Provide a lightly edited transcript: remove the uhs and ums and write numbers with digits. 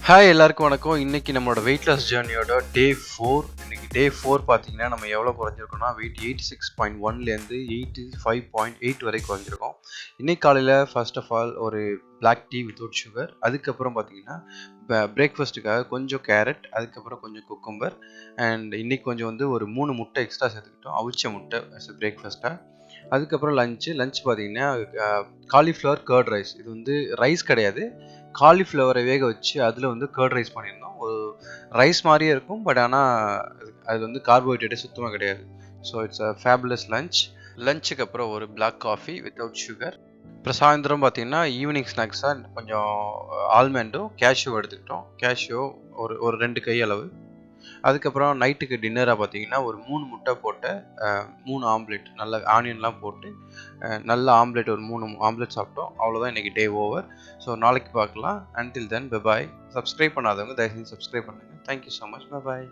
Hi எல்லாருக்கும் வணக்கம். இன்னைக்கு நம்மளோட வெயிட்லாஸ் ஜேர்னியோட டே 4. இன்னைக்கு டே 4 பார்த்தீங்கன்னா நம்ம எவ்வளோ குறைஞ்சிருக்கோம்னா வெயிட் 86.1லேருந்து 85.8 வரை குறைஞ்சிருக்கோம். இன்னைக்கு காலையில் ஃபர்ஸ்ட் ஆஃப் ஆல் ஒரு பிளாக் டீ வித்தவுட் சுகர், அதுக்கப்புறம் பார்த்தீங்கன்னா பிரேக்ஃபாஸ்ட்டுக்காக கொஞ்சம் கேரட், அதுக்கப்புறம் கொஞ்சம் குக்கும்பர் அண்ட் இன்னைக்கு கொஞ்சம் ஒரு 3 முட்டை எக்ஸ்ட்ரா சேர்த்துக்கிட்டோம், அவிச்ச முட்டை பிரேக்ஃபாஸ்ட்டாக. அதுக்கப்புறம் லஞ்ச் பார்த்தீங்கன்னா காலிஃப்ளவர் கர்ட் ரைஸ். இது ரைஸ் கிடையாது, காலிஃப்ளவரை வேக வச்சு அதில் கர்ட் ரைஸ் பண்ணியிருந்தோம். ஒரு ரைஸ் மாதிரியே இருக்கும், பட் ஆனால் அது கார்போஹைட்ரேட்டே சுத்தமாக கிடையாது. So it's a fabulous lunch. லஞ்சுக்கு அப்புறம் ஒரு பிளாக் காஃபி வித்தவுட் சுகர். அப்புறம் சாயந்தரம் பார்த்தீங்கன்னா ஈவினிங் ஸ்நாக்ஸாக கொஞ்சம் ஆல்மண்டும் கேஷ்யூ எடுத்துக்கிட்டோம். கேஷ்யூ ஒரு ஒரு 2 கை அளவு. அதுக்கப்புறம் நைட்டுக்கு டின்னராக பார்த்தீங்கன்னா ஒரு 3 முட்டை போட்ட 3 ஆம்லெட், நல்ல ஆனியன்லாம் போட்டு நல்ல ஆம்லெட், ஒரு 3 ஆம்லெட் சாப்பிட்டோம். அவ்வளோதான் இன்றைக்கி டே ஓவர். ஸோ நாளைக்கு பார்க்கலாம். Until then bye bye. Subscribe பண்ணாதவங்க தயவுசெய்து சப்ஸ்கிரைப் பண்ணுங்கள். Thank you so much. Bye bye.